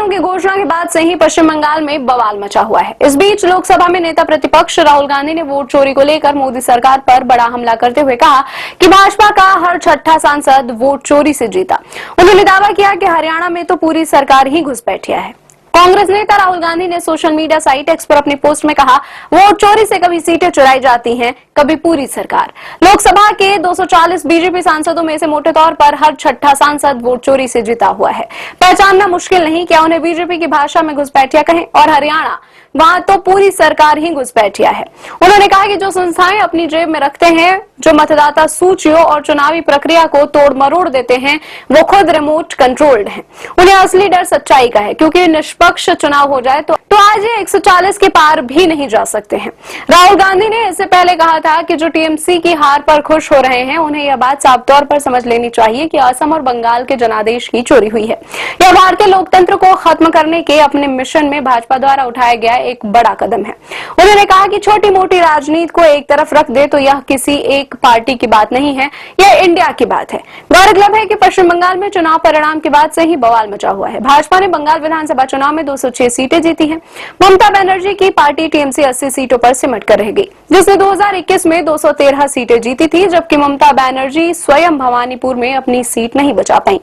सीटों की घोषणा के बाद से ही पश्चिम बंगाल में बवाल मचा हुआ है। इस बीच लोकसभा में नेता प्रतिपक्ष राहुल गांधी ने वोट चोरी को लेकर मोदी सरकार पर बड़ा हमला करते हुए कहा कि भाजपा का हर छठा सांसद वोट चोरी से जीता। उन्होंने दावा किया कि हरियाणा में तो पूरी सरकार ही घुसपैठिया है। कांग्रेस नेता राहुल गांधी ने सोशल मीडिया साइट एक्स पर अपनी पोस्ट में कहा, वोट चोरी से कभी सीटें चुराई जाती हैं, कभी पूरी सरकार। लोकसभा के 240 बीजेपी सांसदों में से मोटे तौर पर हर छठा सांसद वोट चोरी से जीता हुआ है। पहचानना मुश्किल नहीं क्या उन्हें बीजेपी की भाषा में घुसपैठिया कहें, और हरियाणा वहां तो पूरी सरकार ही घुसपैठिया है। उन्होंने कहा कि जो संस्थाएं अपनी जेब में रखते हैं, जो मतदाता सूचियों और चुनावी प्रक्रिया को तोड़ मरोड़ देते हैं, वो खुद रिमोट कंट्रोल्ड हैं। उन्हें असली डर सच्चाई का है, क्योंकि निष्पक्ष चुनाव हो जाए तो आज ये 140 के पार भी नहीं जा सकते हैं। राहुल गांधी ने इससे पहले कहा था कि जो टीएमसी की हार पर खुश हो रहे हैं, उन्हें यह बात साफ तौर पर समझ लेनी चाहिए कि असम और बंगाल के जनादेश की चोरी हुई है। यह भारतीय लोकतंत्र को खत्म करने के अपने मिशन में भाजपा द्वारा उठाया गया एक बड़ा कदम है। उन्होंने कहा कि छोटी मोटी राजनीति को एक तरफ रख दे तो यह किसी एक पार्टी की बात नहीं है, यह इंडिया की बात है। गौरतलब है कि पश्चिम बंगाल में चुनाव परिणाम के बाद से ही बवाल मचा हुआ है। भाजपा ने बंगाल विधानसभा चुनाव में 206 सीटें जीती हैं। ममता बनर्जी की पार्टी टीएमसी 80 सीटों पर सिमट कर रह गई, जिसने 2021 में 213 सीटें जीती थी, जबकि ममता बनर्जी स्वयं भवानीपुर में अपनी सीट नहीं बचा पाई।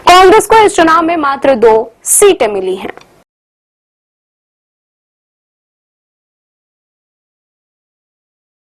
कांग्रेस को इस चुनाव में मात्र 2 सीटें मिली हैं।